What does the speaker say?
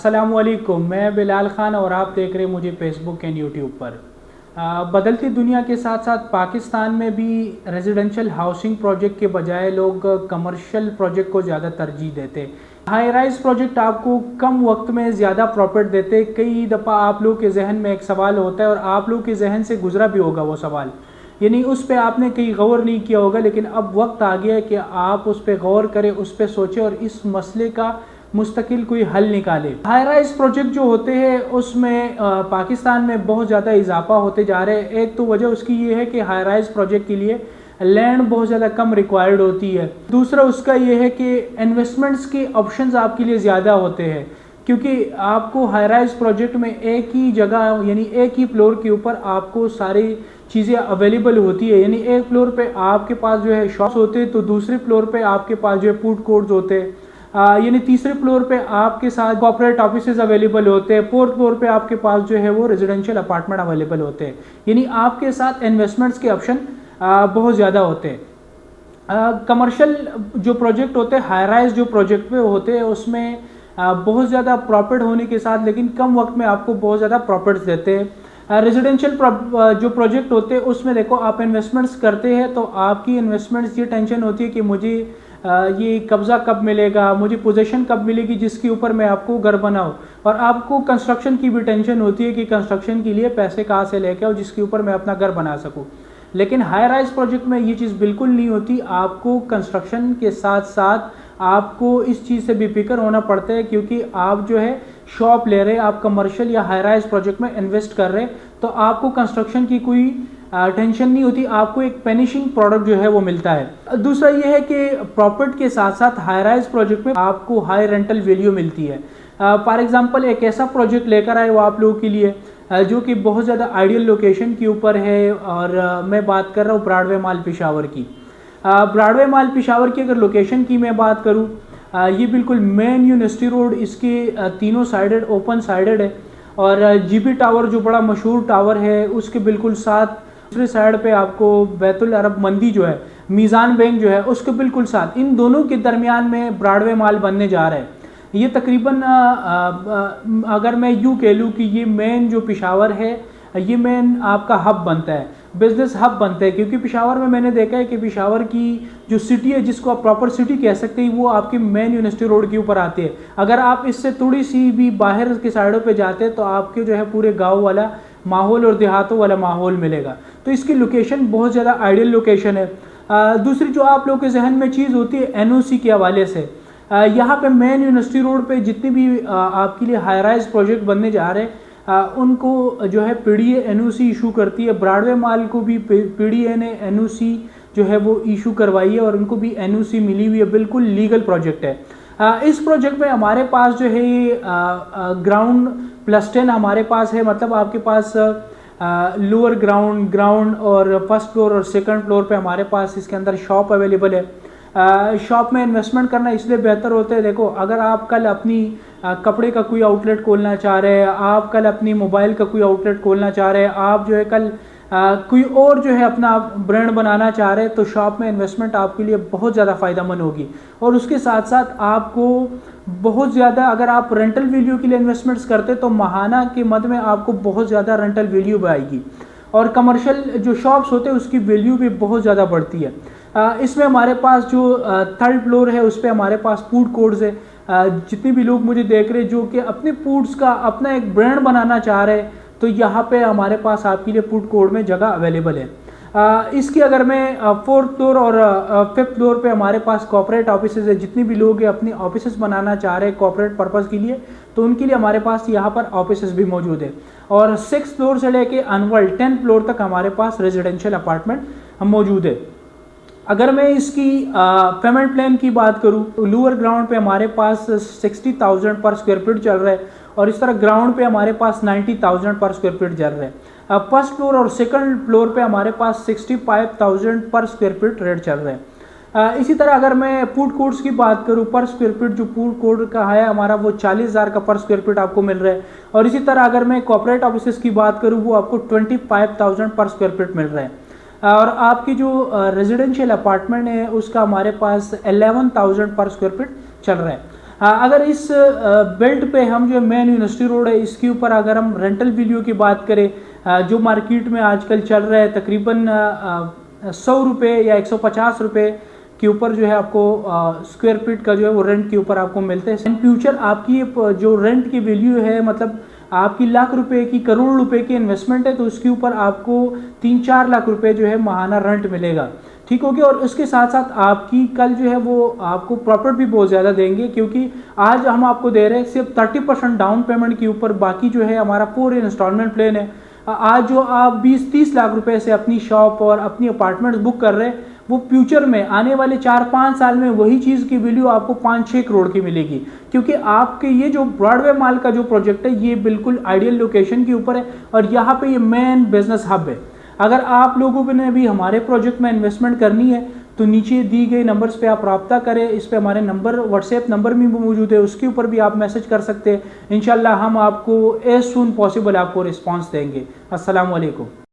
अस्सलामुअलैकुम, मैं बिलाल ख़ान और आप देख रहे हैं मुझे फेसबुक एंड यूट्यूब पर। बदलती दुनिया के साथ साथ पाकिस्तान में भी रेजिडेंशियल हाउसिंग प्रोजेक्ट के बजाय लोग कमर्शियल प्रोजेक्ट को ज़्यादा तरजीह देते। हाई राइज प्रोजेक्ट आपको कम वक्त में ज़्यादा प्रॉफिट देते। कई दफ़ा आप लोग के जहन में एक सवाल होता है और आप लोग के जहन से गुजरा भी होगा वो सवाल, यानी उस पर आपने कहीं गौर नहीं किया होगा, लेकिन अब वक्त आ गया है कि आप उस पर गौर करें, उस पर सोचें और इस मसले का मुस्तकिल कोई हल निकाले। हाई राइज प्रोजेक्ट जो होते हैं उसमें पाकिस्तान में बहुत ज़्यादा इजाफा होते जा रहे हैं। एक तो वजह उसकी ये है कि हाई राइज प्रोजेक्ट के लिए लैंड बहुत ज़्यादा कम रिक्वायर्ड होती है। दूसरा उसका ये है कि इन्वेस्टमेंट्स के ऑप्शंस आपके लिए ज़्यादा होते हैं, क्योंकि आपको हाई राइज प्रोजेक्ट में एक ही जगह यानी एक ही फ्लोर के ऊपर आपको सारी चीज़ें अवेलेबल होती है। यानी एक फ्लोर पे आपके पास जो है शॉप्स होते हैं, तो दूसरे फ्लोर पे आपके पास जो है फूड कोर्ट्स होते हैं, यानी तीसरे फ्लोर पे आपके साथ कॉर्पोरेट ऑफिसेज अवेलेबल होते हैं, फोर्थ फ्लोर पे आपके पास जो है वो रेजिडेंशियल अपार्टमेंट अवेलेबल होते हैं। यानी आपके साथ इन्वेस्टमेंट्स के ऑप्शन बहुत ज़्यादा होते हैं। कमर्शियल जो प्रोजेक्ट होते हैं, हाई राइज जो प्रोजेक्ट पे होते हैं, उसमें बहुत ज़्यादा प्रॉफिट होने के साथ लेकिन कम वक्त में आपको बहुत ज़्यादा प्रॉफिट्स देते हैं। रेजिडेंशियल जो प्रोजेक्ट होते हैं उसमें देखो आप इन्वेस्टमेंट्स करते हैं तो आपकी इन्वेस्टमेंट्स ये टेंशन होती है कि मुझे ये कब्ज़ा कब मिलेगा, मुझे पोजीशन कब मिलेगी जिसके ऊपर मैं आपको घर बनाऊं, और आपको कंस्ट्रक्शन की भी टेंशन होती है कि कंस्ट्रक्शन के लिए पैसे कहाँ से लेके आओ जिसके ऊपर मैं अपना घर बना सकूं। लेकिन हाई राइज प्रोजेक्ट में ये चीज़ बिल्कुल नहीं होती। आपको कंस्ट्रक्शन के साथ साथ आपको इस चीज़ से भी फिक्र होना पड़ता है, क्योंकि आप जो है शॉप ले रहे हैं, आप कमर्शियल या हाई राइज प्रोजेक्ट में इन्वेस्ट कर रहे हैं, तो आपको कंस्ट्रक्शन की कोई टेंशन नहीं होती, आपको एक फिनिशिंग प्रोडक्ट जो है वो मिलता है। दूसरा ये है कि प्रॉफिट के साथ साथ हाई राइज प्रोजेक्ट में आपको हाई रेंटल वैल्यू मिलती है। फॉर एग्जांपल एक ऐसा प्रोजेक्ट लेकर आए वो आप लोगों के लिए जो कि बहुत ज़्यादा आइडियल लोकेशन के ऊपर है, और मैं बात कर रहा हूँ ब्रॉडवे मॉल पेशावर की। ब्रॉडवे मॉल पेशावर की अगर लोकेशन की मैं बात करूँ, ये बिल्कुल मेन यूनिवर्सिटी रोड, इसके तीनों साइडेड ओपन साइडेड है, और जीबी टावर जो बड़ा मशहूर टावर है उसके बिल्कुल साथ दूसरी साइड पे आपको बैतुल अरब मंदी जो है, मीज़ान बैंक जो है, उसके बिल्कुल साथ, इन दोनों के दरमियान में ब्रॉडवे मॉल बनने जा रहा है। ये तकरीबन अगर मैं यूँ कह लूँ कि ये मेन जो पेशावर है, ये मेन आपका हब बनता है, बिजनेस हब बनता है, क्योंकि पेशावर में मैंने देखा है कि पेशावर की जो सिटी है, जिसको आप प्रॉपर सिटी कह सकते हैं, वो आपकी मेन यूनिवर्सिटी रोड के ऊपर आती है। अगर आप इससे थोड़ी सी भी बाहर के साइडों पे जाते हैं तो आपके जो है पूरे गांव वाला माहौल और देहातों वाला माहौल मिलेगा। तो इसकी लोकेशन बहुत ज़्यादा आइडियल लोकेशन है। दूसरी जो आप लोग के जहन में चीज़ होती है एनओसी के हवाले से, यहाँ पे मेन यूनिवर्सिटी रोड पे जितनी भी आपके लिए हाई राइज प्रोजेक्ट बनने जा रहे हैं, उनको जो है पीडीए एनओसी इशू करती है। ब्रॉडवे मॉल को भी पीडीए ने एनओसी जो है वो इशू करवाई है और उनको भी एनओसी मिली हुई है, बिल्कुल लीगल प्रोजेक्ट है। इस प्रोजेक्ट में हमारे पास जो है ये ग्राउंड +10 हमारे पास है, मतलब आपके पास लोअर ग्राउंड और फर्स्ट फ्लोर और सेकंड फ्लोर पे हमारे पास इसके अंदर शॉप अवेलेबल है। शॉप में इन्वेस्टमेंट करना इसलिए बेहतर होता है, देखो अगर आप कल अपनी कपड़े का कोई आउटलेट खोलना चाह रहे हैं, आप कल अपनी मोबाइल का कोई आउटलेट खोलना चाह रहे हैं, आप जो है कल कोई और जो है अपना ब्रांड बनाना चाह रहे हैं, तो शॉप में इन्वेस्टमेंट आपके लिए बहुत ज़्यादा फ़ायदेमंद होगी। और उसके साथ साथ आपको बहुत ज़्यादा, अगर आप रेंटल वैल्यू के लिए इन्वेस्टमेंट्स करते तो माहाना के मद में आपको बहुत ज़्यादा रेंटल वैल्यू भी आएगी, और कमर्शियल जो शॉप्स होते हैं उसकी वैल्यू भी बहुत ज़्यादा बढ़ती है। इसमें हमारे पास जो थर्ड फ्लोर है उस पर हमारे पास फूड कोर्ट्स है। जितने भी लोग मुझे देख रहे हैं जो कि अपने फूड्स का अपना एक ब्रांड बनाना चाह रहे हैं, तो यहाँ पे हमारे पास आपके लिए फूड कोर्ट में जगह अवेलेबल है। इसकी अगर मैं फोर्थ फ्लोर और फिफ्थ फ्लोर पे हमारे पास कॉर्पोरेट ऑफिसेज है। जितने भी लोग अपने ऑफिसेज बनाना चाह रहे हैं कॉर्पोरेट पर्पज़ के लिए, तो उनके लिए हमारे पास यहाँ पर ऑफिसेज भी मौजूद है। और 6th फ्लोर से लेके अनवर्ल्ड 10th फ्लोर तक हमारे पास रेजिडेंशियल अपार्टमेंट मौजूद है। अगर मैं इसकी पेमेंट प्लान की बात करूं, तो लोअर ग्राउंड पे हमारे पास 60,000 पर स्क्वायर फीट चल रहा है, और इस तरह ग्राउंड पे हमारे पास 90,000 पर स्क्वायर फीट चल रहा है। फर्स्ट फ्लोर और सेकंड फ्लोर पे हमारे पास 65,000 पर स्क्वायर फीट रेट चल रहा है। इसी तरह अगर मैं फूड कोर्ट्स की बात करूं, पर स्क्वायर फीट जो फूड कोर्ट का है हमारा वो 40,000 का पर स्क्वायर फीट आपको मिल रहा है। और इसी तरह अगर मैं कॉर्पोरेट ऑफिस की बात करूं, वो आपको 25,000 पर स्क्वायर फीट मिल रहा है। और आपकी जो रेजिडेंशियल अपार्टमेंट है उसका हमारे पास 11,000 पर स्क्वायर फीट चल रहा है। अगर इस बेल्ट पे हम जो मेन यूनिवर्सिटी रोड है इसके ऊपर अगर हम रेंटल वैल्यू की बात करें, जो मार्केट में आजकल चल रहा है तकरीबन 100 रुपये या 150 रुपये के ऊपर जो है आपको स्क्वायर फीट का जो है वो रेंट के ऊपर आपको मिलते हैं। इन फ्यूचर आपकी जो रेंट की वैल्यू है, मतलब आपकी लाख रुपए की, करोड़ रुपए की इन्वेस्टमेंट है, तो उसके ऊपर आपको 3-4 लाख रुपए जो है माहाना रेंट मिलेगा। ठीक हो गया। और उसके साथ साथ आपकी कल जो है वो आपको प्रॉफिट भी बहुत ज़्यादा देंगे, क्योंकि आज हम आपको दे रहे हैं सिर्फ 30% डाउन पेमेंट के ऊपर, बाकी जो है हमारा पूरे इंस्टॉलमेंट प्लान है। आज जो आप 20-30 लाख रुपए से अपनी शॉप और अपनी अपार्टमेंट बुक कर रहे हैं, वो फ्यूचर में आने वाले 4-5 साल में वही चीज़ की वैल्यू आपको 5-6 करोड़ की मिलेगी, क्योंकि आपके ये जो ब्रॉडवे मॉल का जो प्रोजेक्ट है ये बिल्कुल आइडियल लोकेशन के ऊपर है और यहाँ पे ये मेन बिजनेस हब है। अगर आप लोगों ने भी हमारे प्रोजेक्ट में इन्वेस्टमेंट करनी है तो नीचे दी गई नंबर्स पे आप रब्ता करें। इस पे हमारे नंबर, व्हाट्सएप नंबर भी मौजूद है, उसके ऊपर भी आप मैसेज कर सकते हैं। इंशाल्लाह हम आपको एज सून पॉसिबल आपको रिस्पांस देंगे। अस्सलाम वालेकुम।